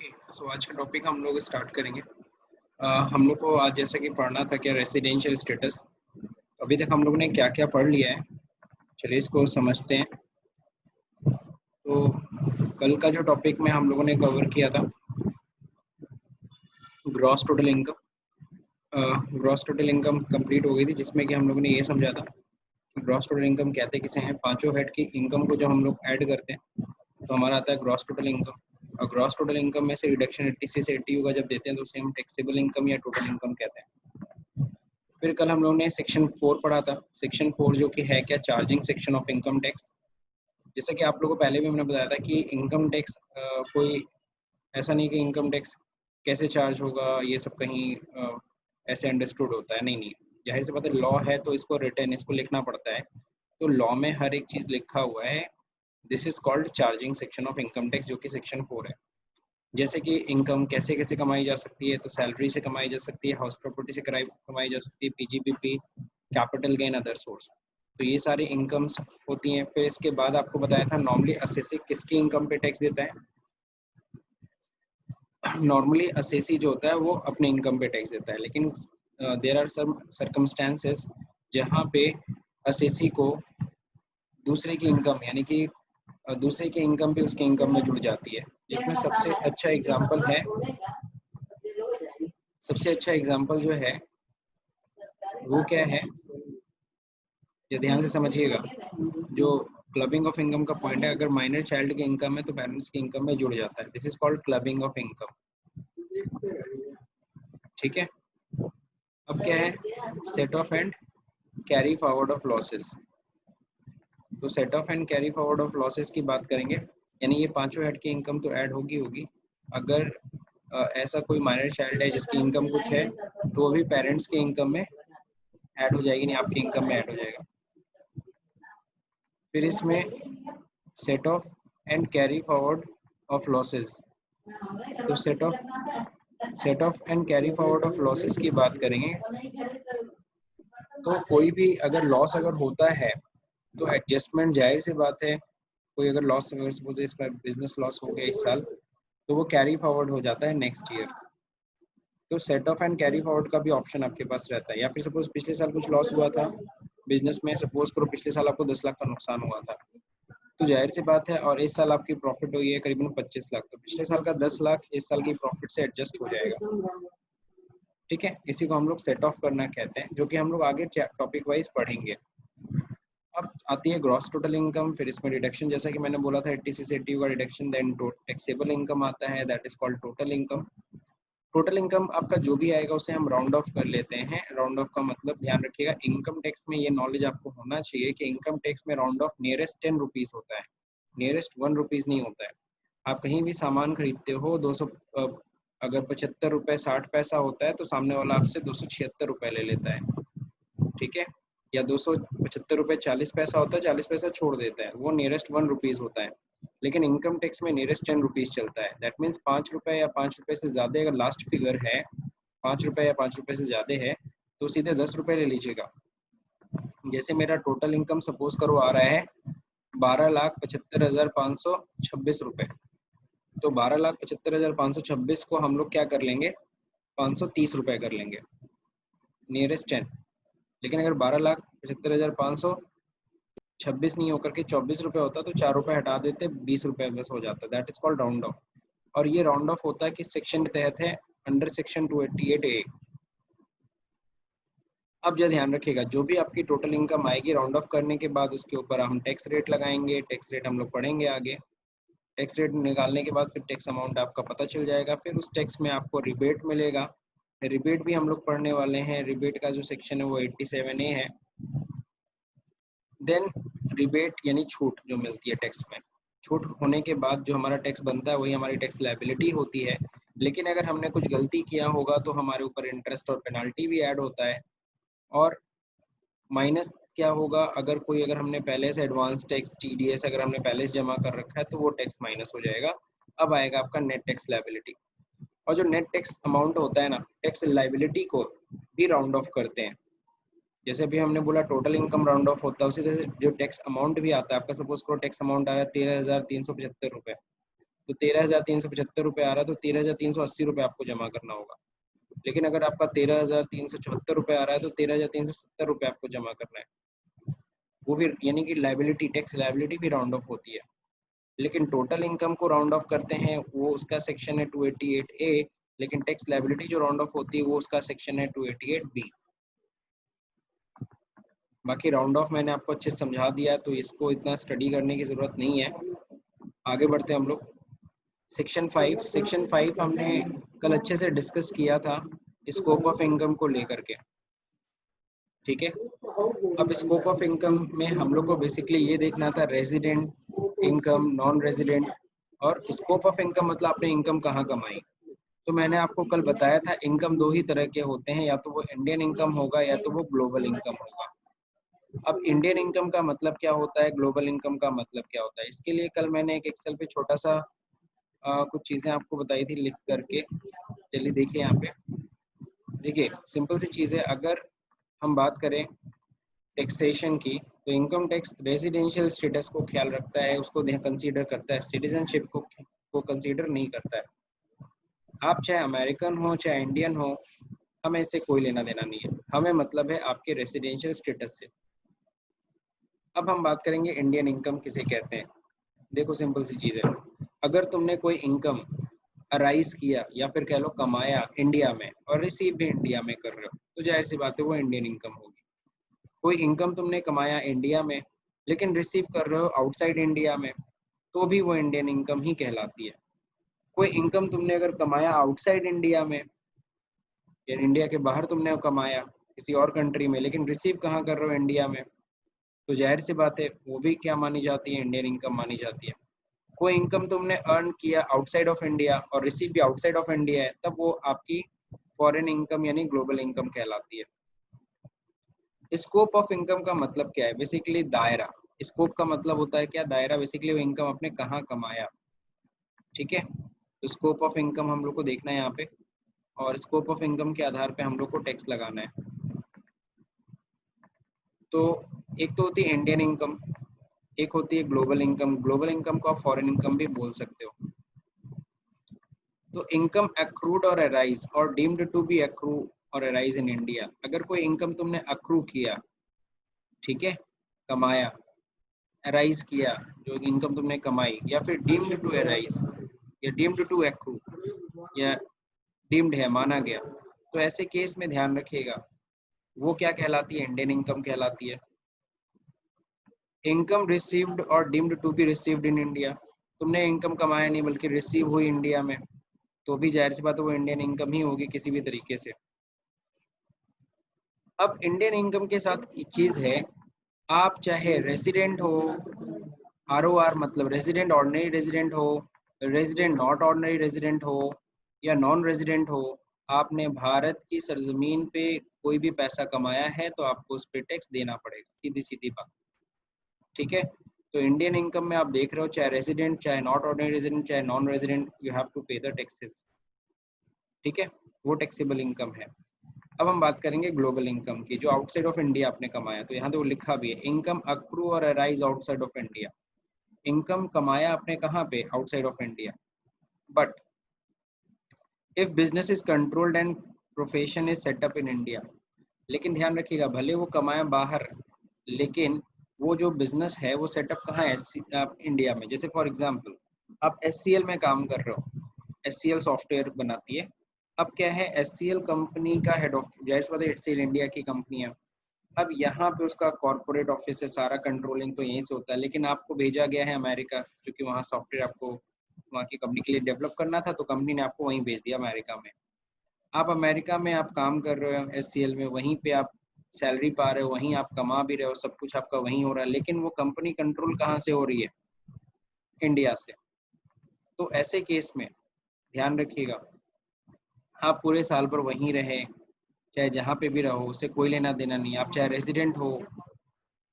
सो आज का टॉपिक हम लोग स्टार्ट करेंगे। हम लोग को आज जैसा कि पढ़ना था क्या रेसिडेंशियल स्टेटस। अभी तक हम लोग ने क्या क्या पढ़ लिया है, चलिए इसको समझते हैं। तो कल का जो टॉपिक में हम लोगों ने कवर किया था gross total income. Gross total income complete हो गई थी, जिसमें कि हम लोगों ने ये समझा था कि ग्रॉस टोटल इनकम कहते किसे हैं। पांचों हेड की इनकम को जब हम लोग ऐड करते हैं तो हमारा आता है ग्रॉस टोटल इनकम। और ग्रॉस टोटल इनकम में से रिडक्शन 80 से 80 का जब देते हैं तो उसे हम टैक्सेबल इनकम या टोटल इनकम कहते हैं। फिर कल हम लोगों ने सेक्शन 4 पढ़ा था। सेक्शन 4 जो कि है क्या, charging section of income tax. जैसा कि आप लोगों को पहले भी मैंने बताया था कि इनकम टैक्स कोई ऐसा नहीं कि इनकम टैक्स कैसे चार्ज होगा ये सब कहीं ऐसे अंडरस्टूड होता है। नहीं नहीं, जाहिर सी बात है, लॉ है तो इसको रिटर्न इसको लिखना पड़ता है। तो लॉ में हर एक चीज़ लिखा हुआ है। This is called charging section of income tax, जो कि सेक्शन 4 है। जैसे कि इनकम कैसे कैसे कमाई जा सकती है, तो सैलरी से कमाई जा सकती है, हाउस प्रॉपर्टी से कमाई जा सकती है, PGBP, capital gain, other source. तो ये सारी इनकम्स होती हैं। फिर इसके बाद आपको बताया था नॉर्मली असेसी किसकी इनकम पे टैक्स देता है। नॉर्मली असेसी जो होता है वो अपने इनकम पे टैक्स देता है, लेकिन देयर आर सम सर्कमस्टेंसेस जहाँ पे असेसी को दूसरे की इनकम यानी कि दूसरे की इनकम भी उसके इनकम में जुड़ जाती है। जिसमें सबसे अच्छा एग्जांपल जो है वो क्या है, ये ध्यान से समझिएगा। जो क्लबिंग ऑफ इनकम का पॉइंट है, अगर माइनर चाइल्ड की इनकम है तो पेरेंट्स की इनकम में जुड़ जाता है। This is called clubbing of income. ठीक है। अब क्या है, set off and carry forward of losses. तो set off and carry forward of losses की बात करेंगे, यानी ये पांचों हेड की इनकम तो ऐड होगी। अगर ऐसा कोई माइनर चाइल्ड है जिसकी इनकम कुछ है तो वो भी पेरेंट्स की इनकम में ऐड हो जाएगी, नहीं आपकी इनकम में ऐड हो जाएगा। फिर इसमें set off and carry forward of losses. तो set off and carry forward of losses की बात करेंगे तो कोई भी अगर लॉस अगर होता है तो एडजस्टमेंट, जाहिर सी बात है, कोई अगर लॉस सपोज इस पर बिजनेस लॉस हो गया इस साल तो वो कैरी फॉरवर्ड हो जाता है नेक्स्ट ईयर। तो set off and carry forward का भी ऑप्शन आपके पास रहता है। या फिर सपोज पिछले साल कुछ लॉस हुआ था बिजनेस में, सपोज करो पिछले साल आपको 10 लाख का नुकसान हुआ था, तो जाहिर सी बात है, और इस साल आपकी प्रॉफिट हुई है करीबन 25 लाख, तो पिछले साल का 10 लाख इस साल की प्रॉफिट से एडजस्ट हो जाएगा। ठीक है, इसी को हम लोग सेट ऑफ करना कहते हैं, जो कि हम लोग आगे टॉपिक वाइज पढ़ेंगे। अब आती है ग्रॉस टोटल इनकम। फिर इसमें रिडक्शन, जैसा कि मैंने बोला था 80 से 80 का रिडक्शन, देन टैक्सेबल इनकम आता है, that is called total income. Total income आपका जो भी आएगा उसे हम राउंड ऑफ कर लेते हैं। राउंड ऑफ का मतलब ध्यान रखिएगा, इनकम टैक्स में ये नॉलेज आपको होना चाहिए कि इनकम टैक्स में राउंड ऑफ नियरेस्ट 10 रुपीज होता है, नियरेस्ट 1 रुपीज नहीं होता है। आप कहीं भी सामान खरीदते हो 200, अगर 75 रुपये 60 पैसा होता है तो सामने वाला आपसे 276 रुपये ले लेता है। ठीक है, या 275 रुपये 40 पैसा होता है, 40 पैसा छोड़ देता है, वो नियरेस्ट 1 रुपीज होता है। लेकिन इनकम टैक्स में नियरेस्ट 10 रुपीज चलता है। दैट मीन्स 5 रुपये या 5 रुपये से ज़्यादा अगर लास्ट फिगर है, 5 रुपये या 5 रुपये से ज़्यादा है तो सीधे 10 रुपये ले लीजिएगा। जैसे मेरा टोटल इनकम सपोज करो आ रहा है 12,75,526 रुपये, तो 12,75,526 को हम लोग क्या कर लेंगे, 530 रुपये कर लेंगे, नियरेस्ट 10। लेकिन अगर 12,75,526 नहीं होकर के 24 रुपये होता तो 4 रुपये हटा देते, 20 रुपये बस हो जाता। That is called round of. और ये राउंड ऑफ होता है किस सेक्शन के तहत है, अंडर सेक्शन 288A। अब जो ध्यान रखिएगा, जो भी आपकी टोटल इनकम आएगी राउंड ऑफ करने के बाद उसके ऊपर हम टैक्स रेट लगाएंगे। टैक्स रेट हम लोग पढ़ेंगे आगे। टैक्स रेट निकालने के बाद फिर टैक्स अमाउंट आपका पता चल जाएगा। फिर उस टैक्स में आपको रिबेट मिलेगा। रिबेट भी हम लोग पढ़ने वाले हैं। रिबेट का जो सेक्शन है वो 87A है। देन रिबेट यानी छूट जो मिलती है टैक्स में। छूट होने के बाद जो हमारा टैक्स बनता है वही हमारी टैक्स लायबिलिटी होती है। लेकिन अगर हमने कुछ गलती किया होगा तो हमारे ऊपर इंटरेस्ट और पेनल्टी भी ऐड होता है। और माइनस क्या होगा, अगर हमने पहले से एडवांस टैक्स TDS अगर हमने पहले से जमा कर रखा है तो वो टैक्स माइनस हो जाएगा। अब आएगा आपका नेट टैक्स लायबिलिटी। और जो नेट टैक्स अमाउंट होता है ना, टैक्स लायबिलिटी को भी राउंड ऑफ करते हैं। जैसे अभी हमने बोला टोटल इनकम राउंड ऑफ होता है, उसी तरह से जो टैक्स अमाउंट भी आता है आपका, सपोज करो टैक्स अमाउंट आ रहा है 13,375 रुपये, तो 13,375 रुपये आ रहा है तो 13,380 रुपये आपको जमा करना होगा। लेकिन अगर आपका 13,374 रुपये आ रहा है तो 13,370 रुपये आपको जमा करना है। वो भी यानी कि लाइबिलिटी, टैक्स लाइबिलिटी भी राउंड ऑफ होती है। लेकिन टोटल इनकम को राउंड ऑफ करते हैं, वो उसका सेक्शन है 288A, लेकिन टैक्स लाइबिलिटी जो राउंड ऑफ होती है वो उसका सेक्शन है 288B। बाकी राउंड ऑफ मैंने आपको अच्छे से समझा दिया, तो इसको इतना स्टडी करने की ज़रूरत नहीं है। आगे बढ़ते हैं हम लोग। सेक्शन 5 हमने कल अच्छे से डिस्कस किया था स्कोप ऑफ इनकम को लेकर के, ठीक है। अब स्कोप ऑफ इनकम में हम लोग को बेसिकली ये देखना था रेजिडेंट इनकम, नॉन रेजिडेंट, और स्कोप ऑफ इनकम मतलब आपने इनकम कहाँ कमाई। तो मैंने आपको कल बताया था इनकम दो ही तरह के होते हैं, या तो वो इंडियन इनकम होगा या तो वो ग्लोबल इनकम होगा। अब इंडियन इनकम का मतलब क्या होता है, ग्लोबल इनकम का मतलब क्या होता है, इसके लिए कल मैंने एक एक्सेल पे छोटा सा कुछ चीज़ें आपको बताई थी लिख करके। चलिए देखिए यहाँ पे, देखिए सिंपल सी चीज़ है। अगर हम बात करें टैक्सेशन की, तो इनकम टैक्स रेजिडेंशियल स्टेटस को ख्याल रखता है, उसको कंसीडर करता है, सिटीजनशिप को कंसीडर नहीं करता है। आप चाहे अमेरिकन हो चाहे इंडियन हो, हमें इससे कोई लेना देना नहीं है, हमें मतलब है आपके रेजिडेंशियल स्टेटस से। अब हम बात करेंगे इंडियन इनकम किसे कहते हैं। देखो सिंपल सी चीज़ है, अगर तुमने कोई इनकम अराइज किया या फिर कह लो कमाया इंडिया में और रिसीव भी इंडिया में कर रहे हो, तो जाहिर सी बात है वो इंडियन इनकम होगी। कोई इनकम तुमने कमाया इंडिया में लेकिन रिसीव कर रहे हो आउटसाइड इंडिया में, तो भी वो इंडियन इनकम ही कहलाती है। कोई इनकम तुमने अगर कमाया आउटसाइड इंडिया में, या इंडिया के बाहर तुमने कमाया किसी और कंट्री में, लेकिन रिसीव कहाँ कर रहे हो इंडिया में, तो जाहिर सी बात है वो भी क्या मानी जाती है, इंडियन इनकम मानी जाती है। कोई इनकम तुमने अर्न किया आउटसाइड ऑफ इंडिया और रिसीव भी आउटसाइड ऑफ इंडिया है, तब वो आपकी फॉरेन इनकम यानी ग्लोबल इनकम कहलाती है। स्कोप ऑफ इनकम का मतलब क्या है, बेसिकली दायरा। स्कोप का मतलब होता है क्या, दायरा। बेसिकली वो इनकम आपने कहाँ कमाया, ठीक है। तो स्कोप ऑफ इनकम हम लोग को देखना है यहाँ पे, और स्कोप ऑफ इनकम के आधार पे हम लोग को टैक्स लगाना है। तो एक तो होती है इंडियन इनकम, एक होती है ग्लोबल इनकम। ग्लोबल इनकम को आप फॉरेन इनकम भी बोल सकते हो। तो इनकम एक्रूड और अराइज और डीम्ड टू बी एक्रू और अराइज इन इंडिया। अगर कोई इनकम तुमने अक्रू किया, ठीक है, कमाया, अराइज किया, जो इनकम तुमने कमाई, या फिर डीम्ड टू अराइज या डीम्ड टू एक्रू या डीम्ड है, माना गया, तो ऐसे केस में ध्यान रखिएगा वो क्या कहलाती है, इंडियन इनकम कहलाती है। इनकम रिसीव्ड और deemed to be received in India, तुमने इनकम कमाया नहीं बल्कि रिसीव हुई इंडिया में, तो भी जाहिर सी बात है वो इंडियन इनकम ही होगी किसी भी तरीके से। अब इंडियन इनकम के साथ एक चीज है, आप चाहे रेसिडेंट हो, ROR मतलब रेजिडेंट ऑर्डिनरी रेजिडेंट हो, रेजिडेंट नॉट ऑर्डिनरी रेजिडेंट हो, या नॉन रेजिडेंट हो, आपने भारत की सरजमीन पे कोई भी पैसा कमाया है तो आपको उस पर टैक्स देना पड़ेगा, सीधी सीधी बात, ठीक है। तो इंडियन इनकम में आप देख रहे हो, चाहे रेजिडेंट, चाहे नॉट ऑर्डिनरी रेजिडेंट, चाहे non resident, you have to pay the taxes, ठीक है, वो टैक्सेबल इनकम है। अब हम बात करेंगे ग्लोबल इनकम की, जो आउटसाइड ऑफ इंडिया आपने कमाया। तो यहाँ तो लिखा भी है इनकम अक्रू और arise outside of India. Income कमाया आपने कहाँ पे, outside of India, but if business is controlled and profession is setup in India. लेकिन ध्यान रखिएगा, भले वो कमाया बाहर, लेकिन वो जो बिजनेस है वो सेटअप कहाँ है, इंडिया में। जैसे फॉर एग्जांपल आप SCL में काम कर रहे हो, SCL सॉफ्टवेयर बनाती है। अब क्या है, SCL कंपनी का हेड ऑफिस, जाहिर सी बात है HCL इंडिया की कंपनी है। अब यहाँ पे उसका कॉर्पोरेट ऑफिस है, सारा कंट्रोलिंग तो यहीं से होता है, लेकिन आपको भेजा गया है अमेरिका, क्योंकि वहाँ सॉफ्टवेयर आपको वहाँ की कंपनी के लिए डेवलप करना था, तो कंपनी ने आपको वहीं भेज दिया अमेरिका में। आप अमेरिका में आप काम कर रहे हो SCL में, वहीं पे आप सैलरी पा रहे हो, वहीं आप कमा भी रहे हो, सब कुछ आपका वहीं हो रहा है, लेकिन वो कंपनी कंट्रोल कहाँ से हो रही है, इंडिया से। तो ऐसे केस में ध्यान रखिएगा, आप पूरे साल भर वहीं रहे, चाहे जहाँ पे भी रहो, उससे कोई लेना देना नहीं। आप चाहे रेजिडेंट हो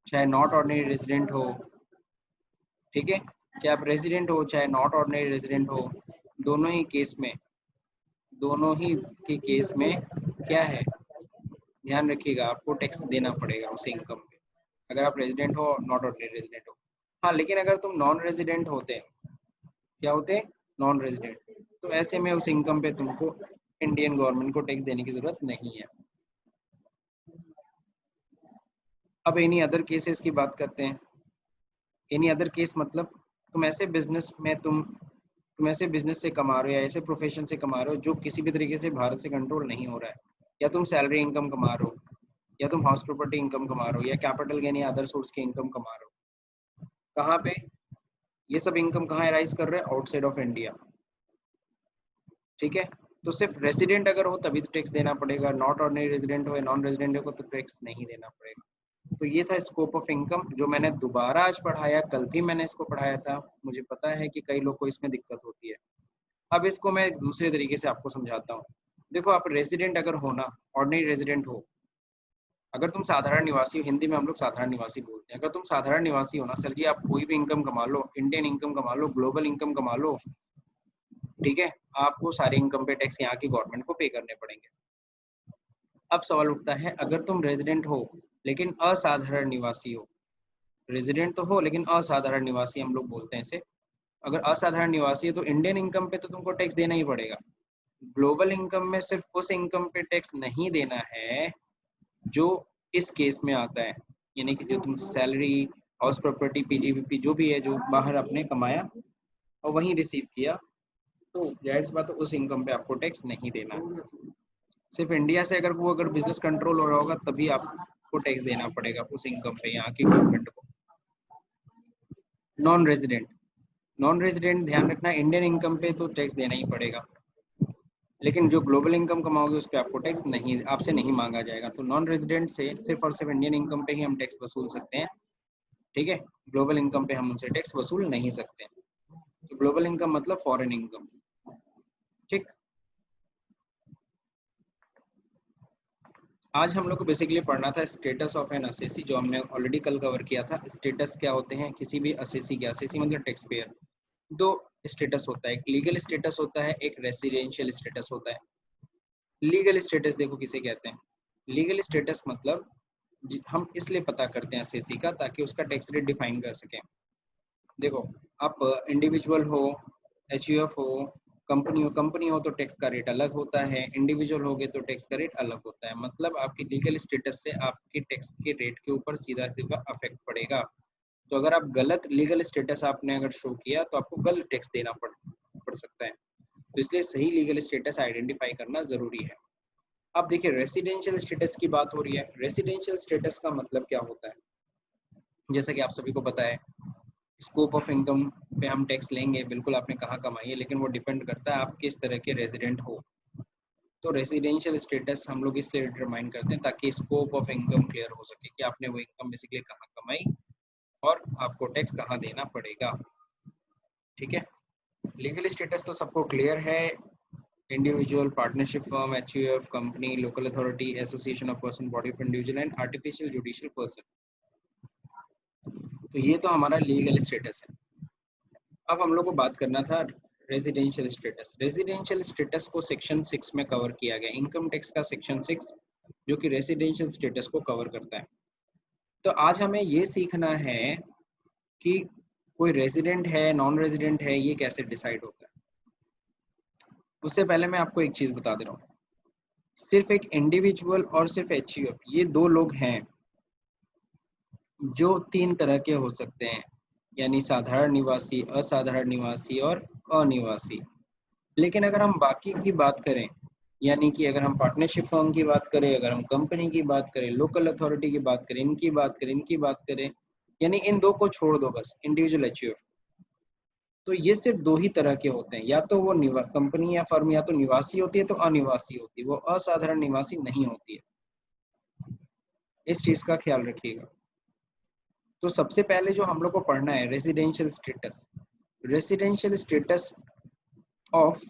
चाहे नॉट ऑर्डिनरी रेजिडेंट हो, ठीक है, चाहे आप रेजिडेंट हो चाहे नॉट ऑर्डिनरी रेजिडेंट हो, दोनों ही केस में, दोनों ही के केस में क्या है, ध्यान रखिएगा आपको टैक्स देना पड़ेगा उस इनकम पे, अगर आप रेजिडेंट हो, नॉट ऑर्डिनरी रेजिडेंट हो। हाँ, लेकिन अगर तुम नॉन रेजिडेंट होते, क्या होते, नॉन रेजिडेंट, तो ऐसे में उस इनकम पे तुमको इंडियन गवर्नमेंट को टैक्स देने की जरूरत नहीं है। अब एनी अदर केसेस की बात करते हैं। एनी अदर केस मतलब तुम ऐसे बिजनेस में तुम ऐसे बिजनेस से कमा रहे हो या ऐसे प्रोफेशन से कमा रहे हो जो किसी भी तरीके से भारत से कंट्रोल नहीं हो रहा है, या तुम सैलरी इनकम कमा रहे हो, या तुम हाउस प्रॉपर्टी इनकम कमा रहे हो, या कैपिटल गेन या अदर सोर्स की इनकम कमा रहे हो। कहाँ पे ये सब इनकम कहाँ अराइज कर रहे हैं? Outside of India. ठीक है, तो सिर्फ रेसिडेंट अगर हो तभी तो टैक्स देना पड़ेगा, नॉट ऑर्डिनरी रेजिडेंट हो या नॉन रेजिडेंट हो तो टैक्स नहीं देना पड़ेगा। तो ये था स्कोप ऑफ इनकम जो मैंने दोबारा आज पढ़ाया, कल भी मैंने इसको पढ़ाया था। मुझे पता है कि कई लोग को इसमें दिक्कत होती है। अब इसको मैं दूसरे तरीके से आपको समझाता हूँ। देखो, आप रेजिडेंट अगर हो ना, ऑर्डिनरी रेजिडेंट हो, अगर तुम साधारण निवासी हो, हिंदी में हम लोग साधारण निवासी बोलते हैं, अगर तुम साधारण निवासी हो ना, सर जी आप कोई भी इनकम कमा लो, इंडियन इनकम कमा लो, ग्लोबल इनकम कमा लो, ठीक है, आपको सारे इनकम पे टैक्स यहाँ की गवर्नमेंट को पे करने पड़ेंगे। अब सवाल उठता है, अगर तुम रेजिडेंट हो लेकिन असाधारण निवासी हो, रेजिडेंट तो हो लेकिन असाधारण निवासी हम लोग बोलते हैं इसे, अगर असाधारण निवासी है तो इंडियन इनकम पे तो तुमको टैक्स देना ही पड़ेगा। ग्लोबल इनकम में सिर्फ उस इनकम पे टैक्स नहीं देना है जो इस केस में आता है, यानी कि जो तुम सैलरी, हाउस प्रॉपर्टी, पीजीबीपी जो भी है जो बाहर आपने कमाया और वहीं रिसीव किया, तो जाहिर सी बात है उस इनकम पे आपको टैक्स नहीं देना है। सिर्फ इंडिया से अगर बिजनेस कंट्रोल हो रहा होगा तभी आपको टैक्स देना पड़ेगा उस इनकम पे यहाँ की गवर्नमेंट को। नॉन रेजिडेंट, नॉन रेजिडेंट ध्यान रखना, इंडियन इनकम पे तो टैक्स देना ही पड़ेगा, लेकिन जो ग्लोबल इनकम कमाओगे उस पर आपको टैक्स नहीं, आपसे नहीं मांगा जाएगा। तो नॉन रेजिडेंट से सिर्फ और सिर्फ इंडियन इनकम पे ही हम टैक्स वसूल सकते हैं, ठीक है, ग्लोबल इनकम पे हम उनसे टैक्स वसूल नहीं सकते। तो ग्लोबल इनकम मतलब फॉरेन इनकम, ठीक। आज हम लोग को बेसिकली पढ़ना था स्टेटस ऑफ एन असेसी, जो हमने ऑलरेडी कल कवर किया था। स्टेटस क्या होते हैं किसी भी असेसी के? असेसी मतलब टैक्स पेयर। दो स्टेटस होता है, एक लीगल स्टेटस होता है, एक रेसिडेंशियल स्टेटस होता है। लीगल स्टेटस देखो किसे कहते हैं। लीगल स्टेटस मतलब हम इसलिए पता करते हैं असेसी का ताकि उसका टैक्स रेट डिफाइन कर सकें। देखो, आप इंडिविजुअल हो, एचयूएफ हो, कंपनी हो तो टैक्स का रेट अलग होता है, इंडिविजुअल हो गए तो टैक्स का रेट अलग होता है। मतलब आपकी लीगल स्टेटस से आपके टैक्स के रेट के ऊपर सीधा सीधा अफेक्ट पड़ेगा। तो अगर आप गलत लीगल स्टेटस आपने अगर शो किया तो आपको गलत टैक्स देना पड़ सकता है। तो इसलिए सही लीगल स्टेटस आइडेंटिफाई करना जरूरी है। अब देखिए, रेसिडेंशियल स्टेटस की बात हो रही है। रेसिडेंशियल स्टेटस का मतलब क्या होता है? जैसा कि आप सभी को पता है, स्कोप ऑफ इनकम पे हम टैक्स लेंगे, बिल्कुल आपने कहाँ कमाई है, लेकिन वो डिपेंड करता है आप किस तरह के रेजिडेंट हो। तो रेसिडेंशियल स्टेटस हम लोग इसलिए डिटरमाइन करते हैं ताकि स्कोप ऑफ इनकम क्लियर हो सके कि आपने वो इनकम बेसिकली कहाँ कमाई और आपको टैक्स कहाँ देना पड़ेगा, ठीक है। लीगल स्टेटस तो सबको क्लियर है, individual, partnership firm, HUF, company, local authority, association of person, body of individual and artificial judicial person. तो ये तो हमारा लीगल स्टेटस है। अब हम लोग को बात करना था रेजिडेंशियल स्टेटस। रेजिडेंशियल स्टेटस को सेक्शन 6 में कवर किया गया, इनकम टैक्स का सेक्शन 6 जो कि रेजिडेंशियल स्टेटस को कवर करता है। तो आज हमें ये सीखना है कि कोई रेजिडेंट है, नॉन रेजिडेंट है, ये कैसे डिसाइड होता है। उससे पहले मैं आपको एक चीज बता दे रहा हूँ, सिर्फ एक इंडिविजुअल और सिर्फ एचयूएफ, ये दो लोग हैं जो 3 तरह के हो सकते हैं, यानी साधारण निवासी, असाधारण निवासी और अनिवासी। लेकिन अगर हम बाकी की बात करें, यानी कि अगर हम पार्टनरशिप फर्म की बात करें, अगर हम कंपनी की बात करें, लोकल अथॉरिटी की बात करें, इनकी बात करें, यानी इन दो को छोड़ दो बस, इंडिविजुअल एचयूएफ, तो ये सिर्फ दो ही तरह के होते हैं। या तो वो कंपनी या फर्म या तो निवासी होती है तो अनिवासी होती है, वो असाधारण निवासी नहीं होती है। इस चीज का ख्याल रखिएगा। तो सबसे पहले जो हम लोग को पढ़ना है residential status. Residential status of,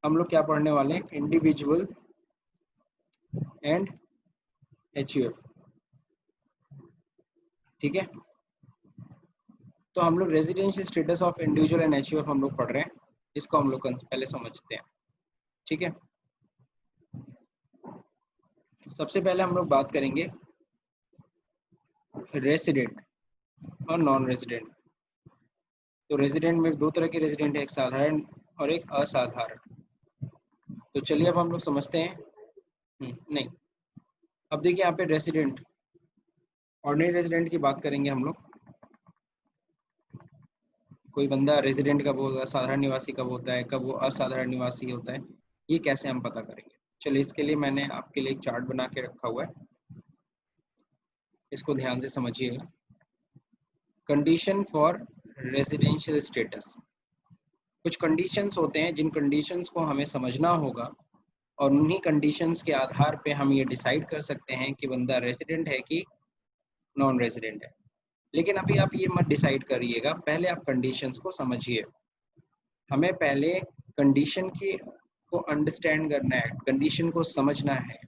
हम लोग क्या पढ़ने वाले हैं, इंडिविजुअल एंड एचयूएफ, ठीक है। तो हम लोग residential status of individual and HUF हम लोग पढ़ रहे हैं, इसको हम लोग पहले समझते हैं, ठीक है। सबसे पहले हम लोग बात करेंगे रेसिडेंट और नॉन रेजिडेंट। तो रेजिडेंट में दो तरह के रेजिडेंट है, एक साधारण और एक असाधारण। तो चलिए अब हम लोग समझते हैं। नहीं, अब देखिए यहाँ पे रेजिडेंट, ऑर्डिनरी रेजिडेंट की बात करेंगे हम लोग। कोई बंदा रेजिडेंट कब होगा, साधारण निवासी कब होता है, कब वो असाधारण निवासी होता है, ये कैसे हम पता करेंगे। चलिए इसके लिए मैंने आपके लिए एक चार्ट बना के रखा हुआ है, इसको ध्यान से समझिएगा। कंडीशन फॉर रेजिडेंशियल स्टेटस, कुछ कंडीशंस होते हैं जिन कंडीशंस को हमें समझना होगा और उन्हीं कंडीशंस के आधार पे हम ये डिसाइड कर सकते हैं कि बंदा रेजिडेंट है कि नॉन रेजिडेंट है। लेकिन अभी आप ये मत डिसाइड करिएगा, पहले आप कंडीशंस को समझिए। हमें पहले कंडीशन की को अंडरस्टैंड करना है, कंडीशन को समझना है।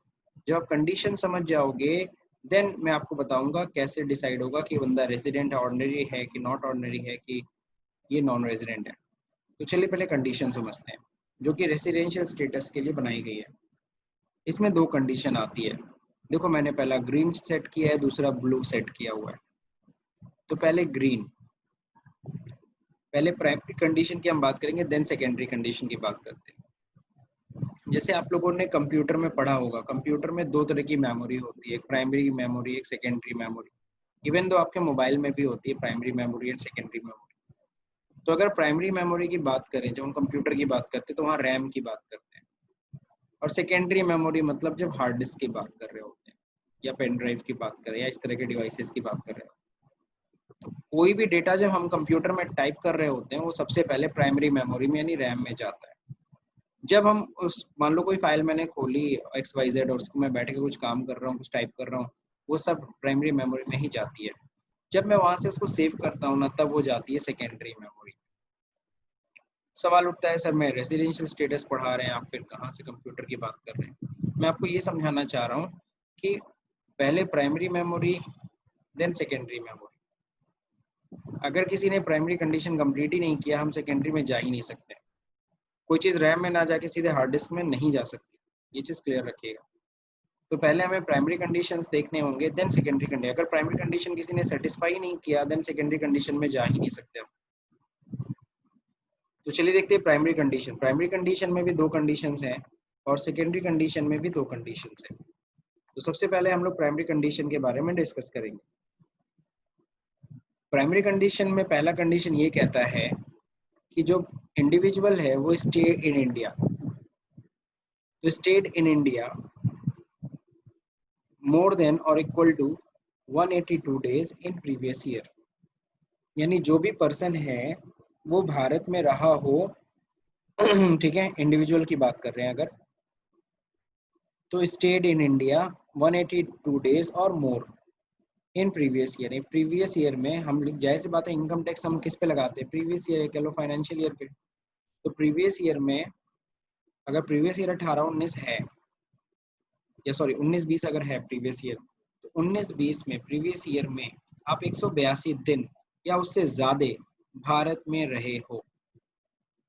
जब आप कंडीशन समझ जाओगे देन मैं आपको बताऊंगा कैसे डिसाइड होगा कि बंदा रेजिडेंट ऑर्डिनरी है कि नॉट ऑर्डिनरी है कि ये नॉन रेजिडेंट है। तो चलिए पहले कंडीशन समझते हैं जो कि रेसिडेंशियल स्टेटस के लिए बनाई गई है। इसमें दो कंडीशन आती है। देखो मैंने पहला ग्रीन सेट किया है, दूसरा ब्लू सेट किया हुआ है। तो पहले ग्रीन, पहले प्राइमरी कंडीशन की हम बात करेंगे, देन सेकेंडरी कंडीशन की बात करते हैं। जैसे आप लोगों ने कंप्यूटर में पढ़ा होगा, कंप्यूटर में दो तरह की मेमोरी होती है, एक प्राइमरी मेमोरी, एक सेकेंडरी मेमोरी। इवन दो आपके मोबाइल में भी होती है primary memory and secondary memory. तो अगर प्राइमरी मेमोरी की बात करें, जब हम कंप्यूटर की बात करते हैं तो वहाँ रैम की बात करते हैं, और सेकेंडरी मेमोरी मतलब जब हार्ड डिस्क की बात कर रहे होते हैं या पेन ड्राइव की बात करें या इस तरह के डिवाइसेस की बात कर रहे हो। तो कोई भी डेटा जब हम कंप्यूटर में टाइप कर रहे होते हैं वो सबसे पहले प्राइमरी मेमोरी में यानी रैम में जाता है। जब हम उस, मान लो कोई फाइल मैंने खोली XYZ और उसको मैं बैठ के कुछ काम कर रहा हूँ, कुछ टाइप कर रहा हूँ, वो सब प्राइमरी मेमोरी में ही जाती है। जब मैं वहां से उसको सेव करता हूँ ना, तब वो जाती है सेकेंडरी मेमोरी। सवाल उठता है सर मैं रेसिडेंशियल स्टेटस पढ़ा रहे हैं आप, फिर कहाँ से कंप्यूटर की बात कर रहे हैं। मैं आपको ये समझाना चाह रहा हूँ कि पहले primary memory then secondary memory. अगर किसी ने प्राइमरी कंडीशन कंप्लीट ही नहीं किया, हम सेकेंडरी में जा ही नहीं सकते। कोई चीज़ रैम में ना जाके सीधे हार्ड डिस्क में नहीं जा सकती, ये चीज़ क्लियर रखिएगा। तो पहले हमें प्राइमरी कंडीशंस देखने होंगे, देन सेकेंडरी कंडीशन। अगर प्राइमरी कंडीशन किसी ने सेटिस्फाई नहीं किया, देन सेकेंडरी कंडीशन में जा ही नहीं सकते हम। तो चलिए देखते हैं प्राइमरी कंडीशन। प्राइमरी कंडीशन में भी दो कंडीशंस हैं और सेकेंडरी कंडीशन में भी दो कंडीशंस हैं। तो सबसे पहले हम लोग प्राइमरी कंडीशन के बारे में डिस्कस करेंगे। प्राइमरी कंडीशन में पहला कंडीशन ये कहता है कि जो इंडिविजुअल है वो स्टे इन इंडिया। तो stayed in India more than और equal to 182 days in previous year. यानी जो भी पर्सन है वो भारत में रहा हो ठीक है, इंडिविजुअल की बात कर रहे हैं अगर, तो स्टेड इन इंडिया 182 डेज और more in previous year. Previous year में हम, जाहिर सी बात है इनकम टैक्स हम किस पे लगाते हैं, प्रीवियस ईयर कह लो, फाइनेंशियल ईयर पे। तो प्रीवियस ईयर में अगर प्रीवियस ईयर 18-19 है, या सॉरी 19-20 अगर है प्रीवियस ईयर, तो 19-20 में प्रीवियस ईयर में आप 182 दिन या उससे ज्यादा भारत में रहे हो।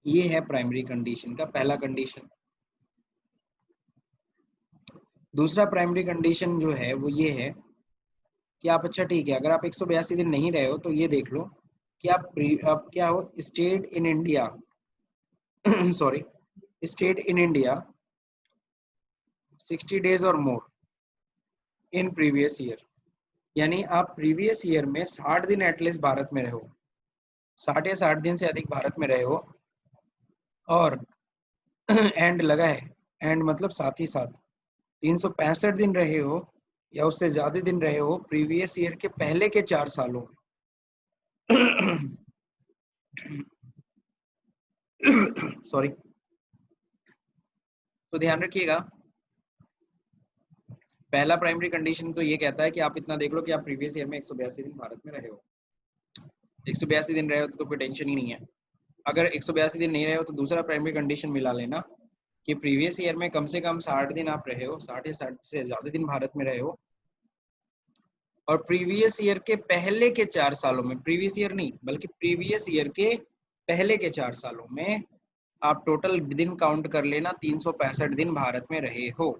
ये है प्राइमरी कंडीशन का पहला कंडीशन। दूसरा प्राइमरी कंडीशन जो है वो ये है कि आप, अच्छा ठीक है, अगर आप 182 दिन नहीं रहे हो तो ये देख लो कि आप क्या हो, state in India sorry, state in India 60 days और मोर इन प्रीवियस ईयर। यानी आप प्रीवियस ईयर में 60 दिन एटलीस्ट भारत में रहे हो, 60 या 60 दिन से अधिक भारत में रहे हो, और एंड लगा है, एंड मतलब साथ ही साथ 365 दिन रहे हो या उससे ज्यादा दिन रहे हो प्रीवियस ईयर के पहले के 4 सालों में सॉरी। तो ध्यान रखिएगा, पहला प्राइमरी कंडीशन तो ये कहता है कि आप इतना देख लो कि आप प्रीवियस ईयर में 182 दिन भारत में रहे हो। 182 दिन रहे हो तो कोई टेंशन ही नहीं है। अगर 182 दिन नहीं रहे हो तो दूसरा प्राइमरी कंडीशन मिला लेना कि प्रीवियस ईयर में कम से कम 60 दिन आप रहे हो, 60 या 60 से ज्यादा दिन भारत में रहे हो, और प्रीवियस ईयर के पहले के 4 सालों में, प्रीवियस ईयर नहीं बल्कि प्रीवियस ईयर के पहले के 4 सालों में आप टोटल दिन काउंट कर लेना 365 दिन भारत में रहे हो।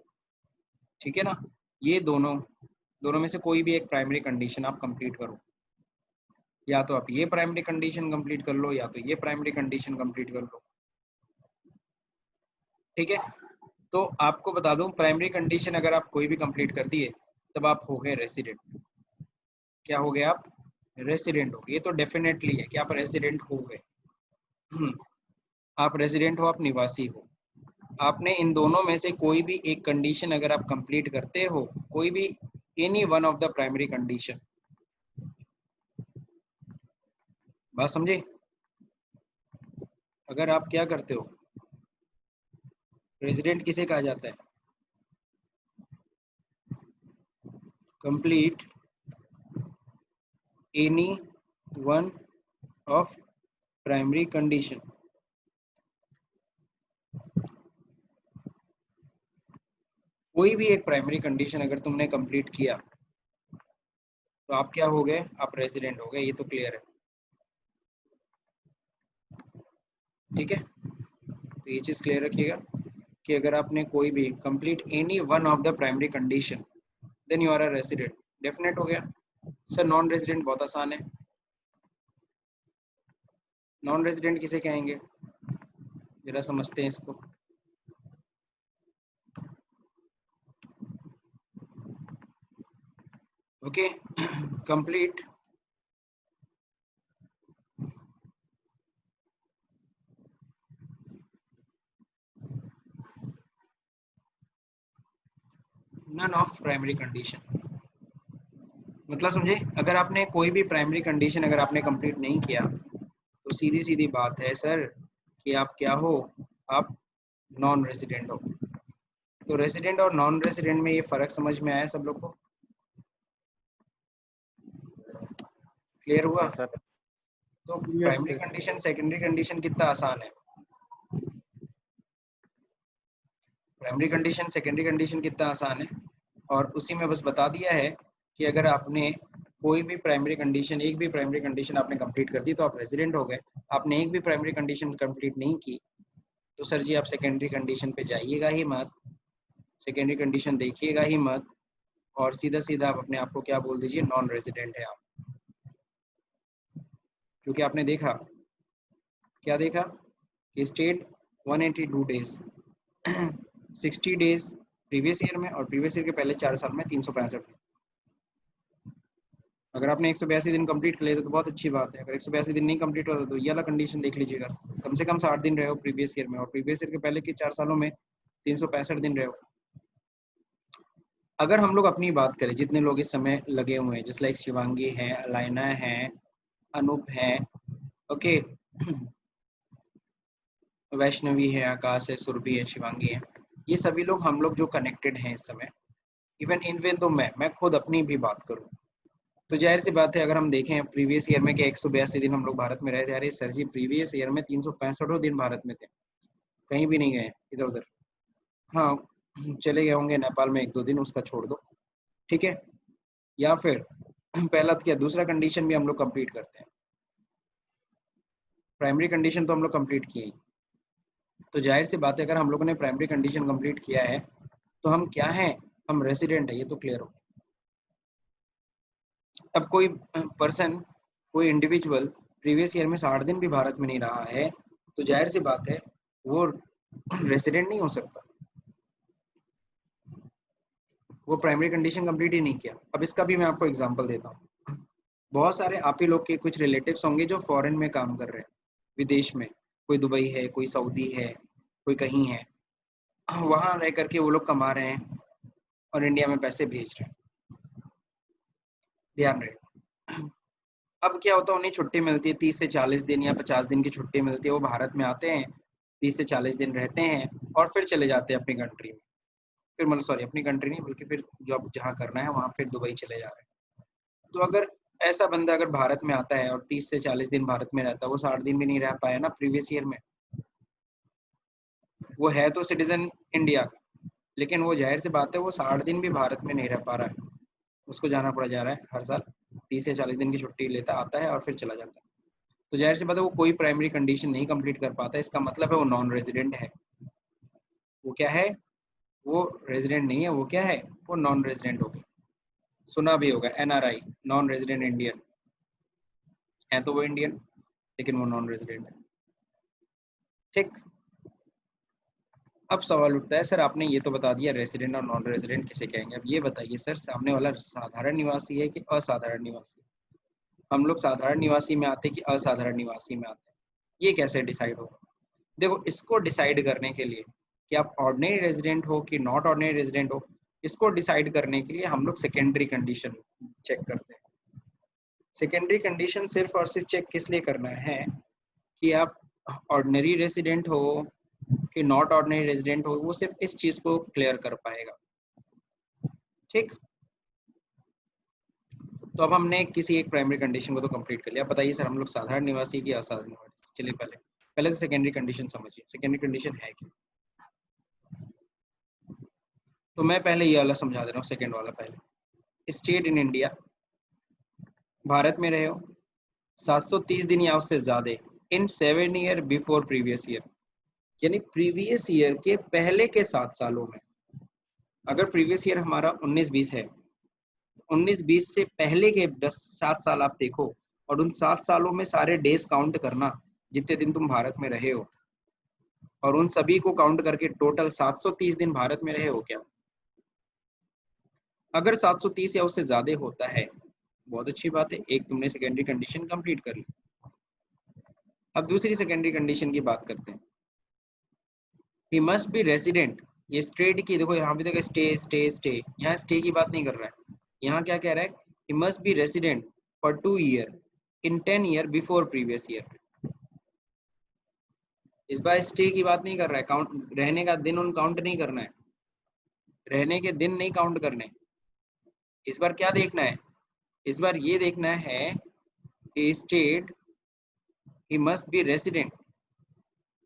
ठीक है ना, ये दोनों में से कोई भी एक प्राइमरी कंडीशन आप कंप्लीट करो। या तो आप ये प्राइमरी कंडीशन कंप्लीट कर लो या तो ये प्राइमरी कंडीशन कंप्लीट कर लो। ठीक है, तो आपको बता दूं प्राइमरी कंडीशन अगर आप कोई भी कंप्लीट कर दिए तब आप हो गए रेसिडेंट। क्या हो गए आप? रेसिडेंट हो गए। ये तो डेफिनेटली है कि आप रेसिडेंट हो गए। आप रेसिडेंट हो, आप निवासी हो। आपने इन दोनों में से कोई भी एक कंडीशन अगर आप कंप्लीट करते हो, कोई भी any one of the primary condition, बात समझे? अगर आप क्या करते हो, रेजिडेंट किसे कहा जाता है? Complete any one of primary condition. कोई भी एक प्राइमरी कंडीशन अगर तुमने कंप्लीट किया तो आप क्या हो गए? आप रेजिडेंट हो गए। ये तो क्लियर है, ठीक है? तो ये चीज क्लियर रखिएगा कि अगर आपने कोई भी complete any one of the primary condition then you are a resident. Definite हो गया। सर नॉन रेजिडेंट बहुत आसान है। नॉन रेजिडेंट किसे कहेंगे, जरा समझते हैं इसको। Okay, complete none of primary condition. मतलब समझे, अगर आपने कोई भी प्राइमरी कंडीशन अगर आपने कंप्लीट नहीं किया तो सीधी सीधी बात है सर कि आप क्या हो? आप नॉन रेजिडेंट हो। तो रेजिडेंट और नॉन रेजिडेंट में ये फर्क समझ में आया सब लोग को? क्लियर हुआ? सर तो प्राइमरी कंडीशन सेकेंडरी कंडीशन कितना आसान है। प्राइमरी कंडीशन सेकेंडरी कंडीशन कितना आसान है। और उसी में बस बता दिया है कि अगर आपने कोई भी प्राइमरी कंडीशन, एक भी प्राइमरी कंडीशन आपने कंप्लीट कर दी तो आप रेजिडेंट हो गए। आपने एक भी प्राइमरी कंडीशन कंप्लीट नहीं की तो सर जी आप सेकेंडरी कंडीशन पे जाइएगा ही मत, सेकेंडरी कंडीशन देखिएगा ही मत, और सीधा सीधा आप अपने आप को क्या बोल दीजिए, नॉन रेजिडेंट है आप। क्योंकि आपने देखा, क्या देखा कि state 182 days 60 days previous year में और प्रीवियस ईयर के पहले 4 साल में 365 दिन। अगर आपने 182 दिन कंप्लीट कर लिया तो बहुत अच्छी बात है। अगर 182 दिन नहीं कंप्लीट होता तो ये वाला कंडीशन देख लीजिएगा, कम से कम 60 दिन रहे हो प्रीवियस ईयर में और प्रीवियस ईयर के पहले के 4 सालों में 365 दिन रहे हो। अगर हम लोग अपनी बात करें, जितने लोग इस समय लगे हुए हैं, जैसे लाइक शिवांगी है, अलाइना है, अनूप है, ओके, वैष्णवी है, आकाश है, सुरभि है, शिवांगी है, ये सभी लोग हम लोग जो कनेक्टेड हैं इस समय, इवन तो मैं खुद अपनी भी बात करूं तो जाहिर सी बात है अगर हम देखें प्रीवियस ईयर में कि 182 दिन हम लोग भारत में रहे थे, अरे सर जी प्रीवियस ईयर में 365 दिन भारत में थे, कहीं भी नहीं गए इधर उधर। हाँ, चले गए होंगे नेपाल में 1-2 दिन, उसका छोड़ दो, ठीक है? या फिर पहला तो क्या, दूसरा कंडीशन भी हम लोग कंप्लीट करते हैं, प्राइमरी कंडीशन तो हम लोग कंप्लीट किए ही। तो जाहिर सी बात है अगर हम लोगों ने प्राइमरी कंडीशन कंप्लीट किया है तो हम क्या हैं? हम रेसिडेंट है, ये तो क्लियर हो। अब कोई पर्सन, कोई इंडिविजुअल प्रीवियस ईयर में 60 दिन भी भारत में नहीं रहा है तो जाहिर सी बात है वो रेसिडेंट नहीं हो सकता, वो प्राइमरी कंडीशन कंप्लीट ही नहीं किया। अब इसका भी मैं आपको एग्जांपल देता हूँ। बहुत सारे आप ही लोग के कुछ रिलेटिव्स होंगे जो फॉरेन में काम कर रहे हैं, विदेश में, कोई दुबई है, कोई सऊदी है, कोई कहीं है, वहां रह करके वो लोग कमा रहे हैं और इंडिया में पैसे भेज रहे हैं, ध्यान रहे। अब क्या होता है, उन्हें छुट्टी मिलती है 30 से 40 दिन या 50 दिन की छुट्टी मिलती है, वो भारत में आते हैं, 30 से 40 दिन रहते हैं और फिर चले जाते हैं अपनी कंट्री में। फिर मतलब सॉरी, अपनी कंट्री नहीं बल्कि फिर जॉब जहाँ करना है वहाँ फिर दुबई चले जा रहे हैं। तो अगर ऐसा बंदा अगर भारत में आता है और 30 से 40 दिन भारत में रहता है, वो 60 दिन भी नहीं रह पाया ना प्रीवियस ईयर में, वो है तो सिटीजन इंडिया का, लेकिन वो जाहिर सी बात है वो 60 दिन भी भारत में नहीं रह पा रहा है, उसको जाना पड़ जा रहा है हर साल, 30 या 40 दिन की छुट्टी लेता आता है और फिर चला जाता है। तो जाहिर सी बात है वो कोई प्राइमरी कंडीशन नहीं कंप्लीट कर पाता, इसका मतलब है वो नॉन रेजिडेंट है। वो क्या है? वो रेजिडेंट नहीं है, वो क्या है? वो नॉन रेजिडेंट हो गया। सुना भी होगा NRI, नॉन रेजिडेंट इंडियन, है तो वो इंडियन, लेकिन वो नॉन रेजिडेंट है। ठीक, अब सवाल उठता है सर आपने ये तो बता दिया रेजिडेंट और नॉन रेजिडेंट किसे कहेंगे, अब ये बताइए सर सामने वाला साधारण निवासी है कि असाधारण निवासी। हम लोग साधारण निवासी में आते कि असाधारण निवासी में आते, ये कैसे डिसाइड होगा? देखो, इसको डिसाइड करने के लिए कि आप ऑर्डिनरी रेजिडेंट हो कि नॉट ऑर्डिनरी रेजिडेंट हो, इसको डिसाइड करने के लिए हम लोग सेकेंडरी कंडीशन चेक करते हैं। सेकेंडरी कंडीशन सिर्फ और सिर्फ चेक किस लिए करना है कि आप ऑर्डिनरी रेजिडेंट हो कि नॉट ऑर्डिनरी रेजिडेंट हो, वो सिर्फ इस चीज को क्लियर कर पाएगा। ठीक, तो अब हमने किसी एक प्राइमरी कंडीशन को तो कंप्लीट कर लिया। अब बताइए सर हम लोग साधारण निवासी की असाधारण निवासी, चलिए पहले पहले तो सेकेंडरी कंडीशन समझिए, सेकेंडरी कंडीशन है क्या। तो मैं पहले ये वाला समझा दे रहा हूँ, सेकेंड वाला पहले। स्टेट इन इंडिया, भारत में रहे हो 730 दिन या उससे ज्यादा इन 7 ईयर बिफोर प्रीवियस ईयर, यानी प्रीवियस ईयर के पहले के 7 सालों में। अगर प्रीवियस ईयर हमारा 19-20 है, 19-20 से पहले के 7 साल आप देखो, और उन 7 सालों में सारे डेज काउंट करना जितने दिन तुम भारत में रहे हो, और उन सभी को काउंट करके टोटल 730 दिन भारत में रहे हो क्या। अगर 730 या उससे ज्यादा होता है, बहुत अच्छी बात है, एक तुमने सेकेंडरी कंडीशन कंप्लीट कर ली। अब दूसरी सेकेंडरी कंडीशन की बात करते हैं। ही मस्ट बी रेसिडेंट, ये स्टेट की, देखो यहाँ पे देखो स्टे स्टे स्टे, यहाँ स्टे की बात नहीं कर रहा है, यहाँ क्या कह रहा है, he must be resident for 2 year in 10 year before previous year. इस बार स्टे की बात नहीं कर रहा है, काउंट रहने का दिन उन काउंट नहीं करना है, रहने के दिन नहीं काउंट करने। इस बार क्या देखना है, इस बार ये देखना है कि state he must be resident,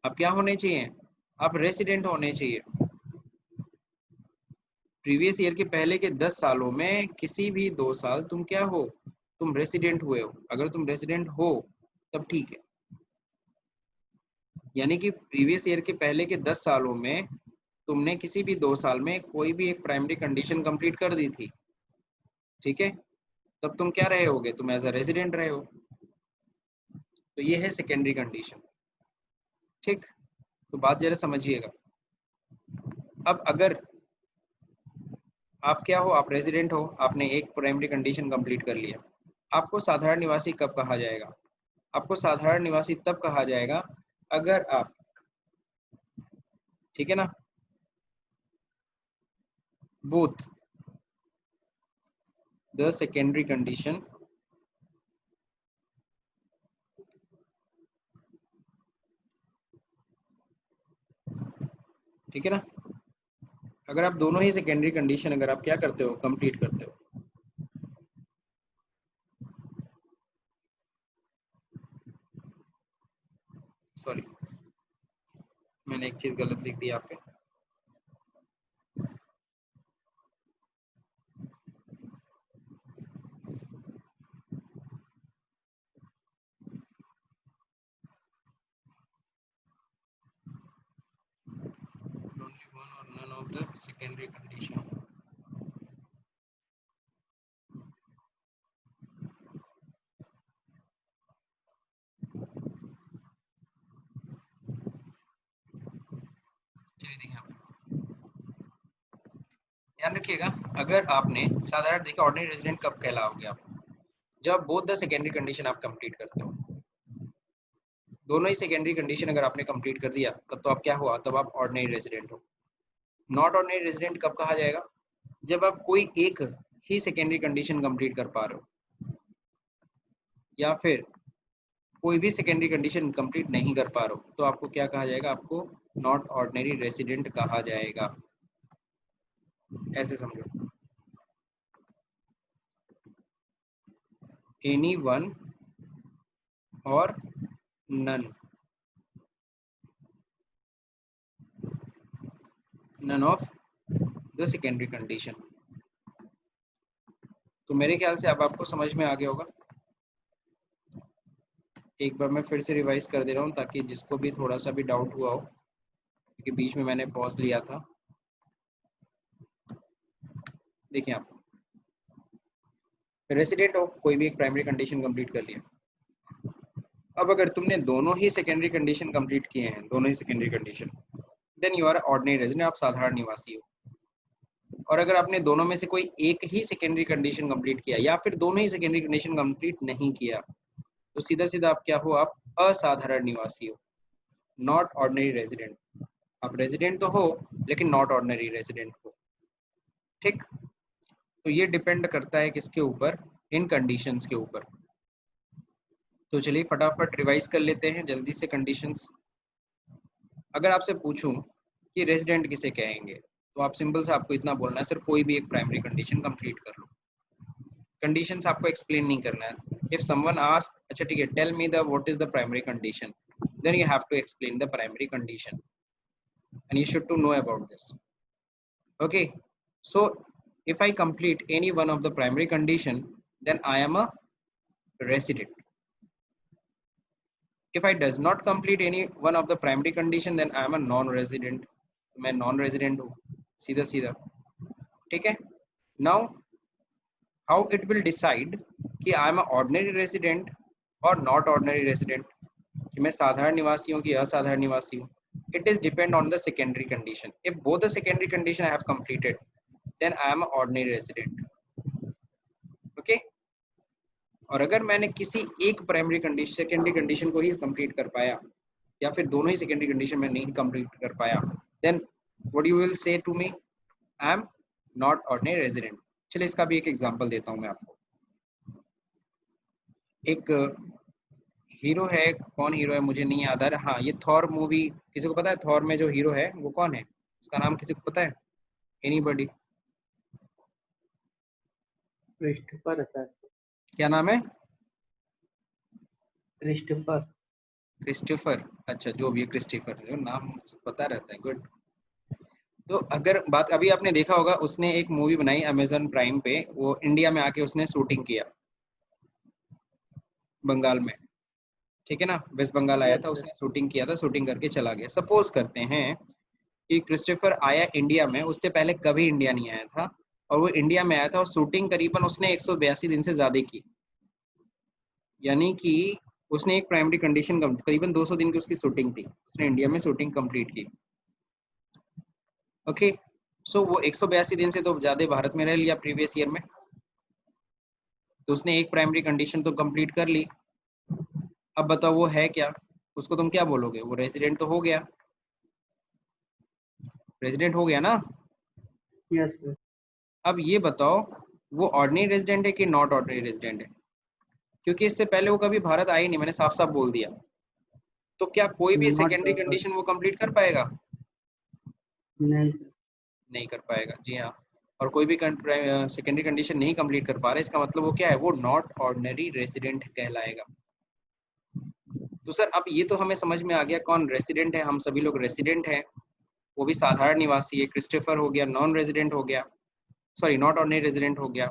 अब क्या होने चाहिए, आप रेसिडेंट होने चाहिए। प्रीवियस ईयर के पहले के 10 सालों में किसी भी 2 साल तुम क्या हो, तुम रेसिडेंट हुए हो। अगर तुम रेसिडेंट हो तब ठीक है, यानी कि प्रीवियस ईयर के पहले के 10 सालों में तुमने किसी भी 2 साल में कोई भी एक प्राइमरी कंडीशन कंप्लीट कर दी थी, ठीक है, तब तुम क्या रहे होगे, तुम एज अ रेसिडेंट रहे हो। तो ये है सेकेंडरी कंडीशन। ठीक, तो बात जरा समझिएगा। अब अगर आप क्या हो, आप रेजिडेंट हो, आपने एक प्राइमरी कंडीशन कंप्लीट कर लिया, आपको साधारण निवासी कब कहा जाएगा, आपको साधारण निवासी तब कहा जाएगा अगर आप, ठीक है ना, बोथ द सेकेंडरी कंडीशन ठीक है ना, अगर आप दोनों ही सेकेंडरी कंडीशन अगर आप क्या करते हो, कंप्लीट करते हो। सॉरी, मैंने एक चीज गलत लिख दी यहाँ पे। only one or none of the secondary condition। चलिए देखिए आप ध्यान रखिएगा, अगर आपने साधारण देखिए, ऑर्डिनरी रेजिडेंट कब कहलाओगे आप, जब बोथ द सेकेंडरी कंडीशन आप कंप्लीट करते हो। दोनों ही सेकेंडरी कंडीशन अगर आपने कंप्लीट कर दिया तब तो आप क्या हुआ, तब आप ऑर्डिनरी रेजिडेंट हो। नॉट ऑर्डिनरी रेजिडेंट कब कहा जाएगा, जब आप कोई एक ही सेकेंडरी कंडीशन कंप्लीट कर पा रहे हो, या फिर कोई भी सेकेंडरी कंडीशन कंप्लीट नहीं कर पा रहे हो, तो आपको क्या कहा जाएगा, आपको नॉट ऑर्डिनरी रेजिडेंट कहा जाएगा। ऐसे समझो, एनी वन और none, none of the secondary condition. तो मेरे ख्याल से अब आपको समझ में आ गया होगा। एक बार मैं फिर से रिवाइज कर दे रहा हूँ ताकि जिसको भी थोड़ा सा भी डाउट हुआ हो, क्योंकि बीच में मैंने पॉज लिया था। देखिए आप रेसिडेंट हो, कोई भी एक प्राइमरी कंडीशन कंप्लीट कर लिया, अब अगर तुमने दोनों ही सेकेंडरी कंडीशन कंप्लीट किए हैं, दोनों ही secondary condition, then you are ordinary resident, आप साधारण निवासी हो। और अगर आपने दोनों में से कोई एक ही सेकेंडरी कंडीशन कंप्लीट किया या फिर दोनों ही सेकेंडरी कंडीशन कंप्लीट नहीं किया, तो सीधा सीधा आप क्या हो, आप असाधारण निवासी हो, नॉट ऑर्डिनरी रेजिडेंट। आप रेजिडेंट तो हो लेकिन नॉट ऑर्डिनरी रेजिडेंट हो। ठीक, तो ये डिपेंड करता है किसके ऊपर, इन कंडीशंस के ऊपर। तो चलिए फटाफट रिवाइज कर लेते हैं जल्दी से कंडीशंस। अगर आपसे पूछूं कि रेजिडेंट किसे कहेंगे, तो आप सिंपल से आपको इतना बोलना है, सर कोई भी एक प्राइमरी कंडीशन कंप्लीट कर लो। कंडीशंस आपको एक्सप्लेन नहीं करना है। इफ समवन आस्क, अच्छा ठीक है, tell me the what is the primary condition, then you have to explain the primary condition and you should to know about this. Okay, so if I complete any one of the primary condition, then I am a resident. If I does not complete any one of the primary condition, then I am a non-resident. मैं non-resident हूँ, सीधा सीधा। ठीक है, now how it will decide कि I am a ordinary resident or not ordinary resident, कि मैं साधारण निवासी हूँ कि असाधारण निवासी हूँ, it is depend on the secondary condition. If both the secondary condition I have completed, then I am an ordinary resident. Okay, और अगर मैंने किसी एक प्राइमरी कंडीशन, सेकेंडरी कंडीशन को ही कंप्लीट कर पाया या फिर दोनों ही सेकेंडरी कंडीशन में नहीं कंप्लीट कर पाया, then what you will say to me, I am not ordinary resident. चलिए इसका भी एक एग्जांपल देता हूं मैं आपको। एक हीरो है, कौन हीरो है मुझे नहीं याद आ रहा। हाँ, ये थॉर मूवी, किसी को पता है थॉर में जो हीरो है वो कौन है, उसका नाम किसी को पता है? एनीबॉडी? क्रिस्टोफर है। क्या नाम है? क्रिस्टोफर। क्रिस्टोफर, अच्छा जो भी है क्रिस्टोफर, जो नाम पता रहता है, गुड। तो अगर बात, अभी आपने देखा होगा उसने एक मूवी बनाई अमेजन प्राइम पे, वो इंडिया में आके उसने शूटिंग किया बंगाल में, ठीक है ना, वेस्ट बंगाल आया था, उसने शूटिंग किया था, शूटिंग करके चला गया। सपोज करते हैं कि क्रिस्टोफर आया इंडिया में, उससे पहले कभी इंडिया नहीं आया था, और वो इंडिया में आया था और शूटिंग करीबन उसने 182 दिन से ज्यादा की, यानी कि उसने एक प्राइमरी कंडीशन, करीबन 200 दिन की उसकी शूटिंग थी, उसने इंडिया में शूटिंग कंप्लीट की। ओके, सो वो 182 दिन से तो ज्यादा भारत में रह लिया प्रीवियस ईयर में, तो उसने एक प्राइमरी कंडीशन तो कंप्लीट कर ली। अब बताओ वो है क्या, उसको तुम क्या बोलोगे? वो रेजिडेंट तो हो गया, रेजिडेंट हो गया ना? Yes sir. अब ये बताओ वो ऑर्डिनरी रेजिडेंट है कि नॉट ऑर्डिनरी रेजिडेंट है? क्योंकि इससे पहले वो कभी भारत आए नहीं, मैंने साफ साफ बोल दिया। तो क्या कोई भी सेकेंडरी कंडीशन वो कंप्लीट कर पाएगा? नहीं सर। नहीं कर पाएगा, जी हाँ। और कोई भी सेकेंडरी कंडीशन नहीं कंप्लीट कर पा रहा है, इसका मतलब वो क्या है, वो नॉट ऑर्डिनरी रेजिडेंट कहलाएगा। तो सर अब ये तो हमें समझ में आ गया कौन रेसिडेंट है, हम सभी लोग रेसिडेंट हैं, वो भी साधारण निवासी है। क्रिस्टोफर हो गया नॉन रेजिडेंट हो गया, सॉरी नॉट ऑर्डिनरी रेजिडेंट हो गया।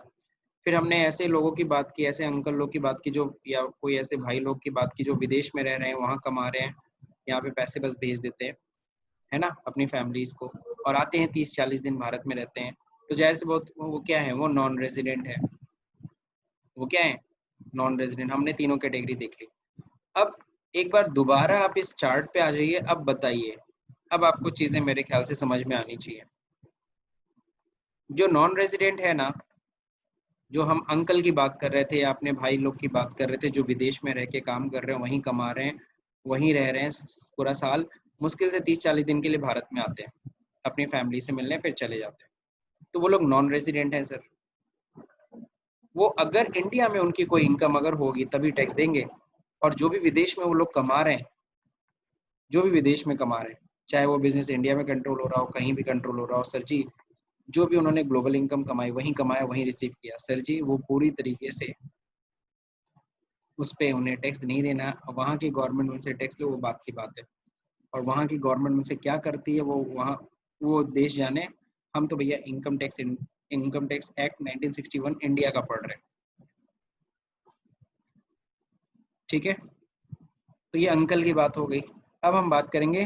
फिर हमने ऐसे लोगों की बात की, ऐसे अंकल लोग की बात की जो, या कोई ऐसे भाई लोग की बात की जो विदेश में रह रहे हैं, वहाँ कमा रहे हैं, यहाँ पे पैसे बस भेज देते हैं, है ना, अपनी फैमिलीज को, और आते हैं 30-40 दिन भारत में रहते हैं। तो जाहिर से बहुत वो क्या है, वो नॉन रेजिडेंट है। वो क्या है, नॉन रेजिडेंट। हमने तीनों कैटेगरी देख ली। अब एक बार दोबारा आप इस चार्ट पे आ जाइए, अब बताइए, अब आपको चीजें मेरे ख्याल से समझ में आनी चाहिए। जो नॉन रेजिडेंट है ना, जो हम अंकल की बात कर रहे थे या अपने भाई लोग की बात कर रहे थे, जो विदेश में रह के काम कर रहे हैं, वहीं कमा रहे हैं, वहीं रह रहे हैं पूरा साल, मुश्किल से 30-40 दिन के लिए भारत में आते हैं अपनी फैमिली से मिलने, फिर चले जाते हैं, तो वो लोग नॉन रेजिडेंट हैं सर। वो अगर इंडिया में उनकी कोई इनकम अगर होगी तभी टैक्स देंगे, और जो भी विदेश में वो लोग कमा रहे हैं, जो भी विदेश में कमा रहे हैं, चाहे वो बिजनेस इंडिया में कंट्रोल हो रहा हो, कहीं भी कंट्रोल हो रहा हो, सर जी जो भी उन्होंने ग्लोबल इनकम कमाई, वहीं कमाया वहीं रिसीव किया, सर जी वो पूरी तरीके से उस पर उन्हें टैक्स नहीं देना। वहाँ की गवर्नमेंट उनसे टैक्स लो, वो बात की बात है, और वहाँ की गवर्नमेंट उनसे क्या करती है वो वहाँ, वो देश जाने। हम तो भैया इनकम टैक्स एक्ट 1961 इंडिया का पढ़ रहे हैं, ठीक है। तो ये अंकल की बात हो गई। अब हम बात करेंगे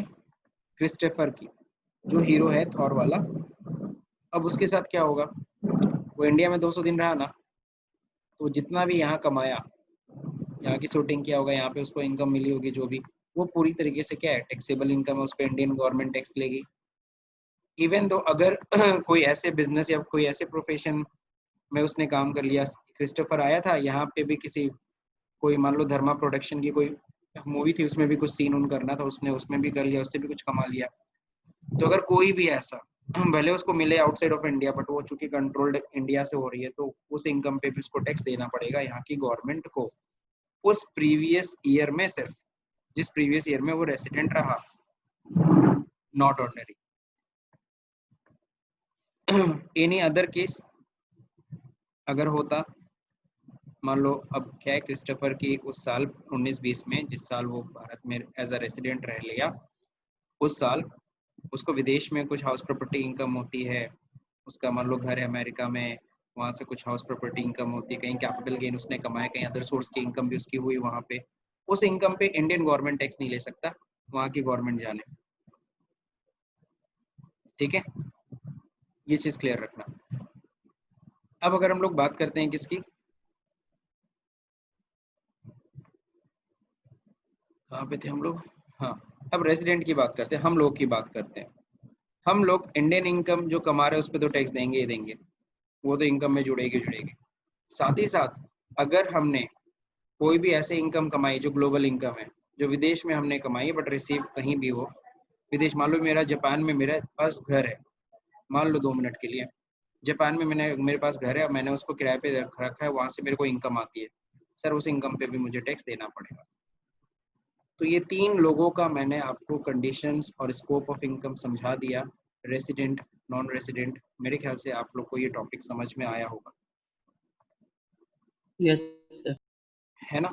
क्रिस्टोफर की, जो हीरो है थॉर वाला। अब उसके साथ क्या होगा, वो इंडिया में 200 दिन रहा ना, तो जितना भी यहाँ कमाया, यहाँ की शूटिंग किया होगा, यहाँ पे उसको इनकम मिली होगी जो भी, वो पूरी तरीके से क्या है टैक्सेबल इनकम है, उस पर इंडियन गवर्नमेंट टैक्स लेगी। इवन दो अगर कोई ऐसे बिजनेस या कोई ऐसे प्रोफेशन में उसने काम कर लिया, क्रिस्टोफर आया था यहाँ पे भी किसी कोई मान लो धर्मा प्रोडक्शन की कोई मूवी थी, उसमें भी कुछ सीन उन करना था, उसने उसमें भी कर लिया, उससे भी कुछ कमा लिया। तो अगर कोई भी ऐसा भले उसको मिले आउटसाइड ऑफ इंडिया, बट वो चूंकि कंट्रोल्ड इंडिया से हो रही है, तो उस इनकम पे भी उसको टैक्स देना पड़ेगा यहाँ की गवर्नमेंट को, उस प्रीवियस ईयर में, सिर्फ जिस प्रीवियस ईयर में वो रेसिडेंट रहा, not ordinary. Any other case अगर होता, मान लो अब क्या है, क्रिस्टोफर की उस साल 1920 में, जिस साल वो भारत में एज अ रेसिडेंट रह लिया, उस साल उसको विदेश में कुछ हाउस प्रॉपर्टी इनकम होती है, उसका मान लो घर है अमेरिका में, वहाँ से कुछ हाउस प्रॉपर्टी इनकम होती है, कहीं कैपिटल गेन उसने कमाया, कहीं अदर सोर्स की इनकम भी उसकी हुई वहाँ पे, उस इनकम पे इंडियन गवर्नमेंट टैक्स नहीं ले सकता, वहाँ की गवर्नमेंट जाने। ठीक है, ये चीज क्लियर रखना। अब अगर हम लोग बात करते हैं किसकी, कहाँ पे थे हम लोग, हाँ, अब रेसिडेंट की बात करते हैं, हम लोग की बात करते हैं। हम लोग इंडियन इनकम जो कमा रहे हैं उस पर तो टैक्स देंगे ही देंगे, वो तो इनकम में जुड़ेगी जुड़ेगी। साथ ही साथ अगर हमने कोई भी ऐसे इनकम कमाई जो ग्लोबल इनकम है, जो विदेश में हमने कमाई बट रिसीव कहीं भी हो, विदेश, मान लो मेरा जापान में मेरे पास घर है, मान लो 2 मिनट के लिए, जापान में मेरे पास घर है, मैंने उसको किराए पे रखा है, वहां से मेरे को इनकम आती है, सर उस इनकम पे भी मुझे टैक्स देना पड़ेगा। तो ये 3 लोगों का मैंने आपको कंडीशंस और स्कोप ऑफ इनकम समझा दिया, रेसिडेंट, नॉन रेसिडेंट। मेरे ख्याल से आप लोग को ये टॉपिक समझ में आया होगा, यस सर। है ना।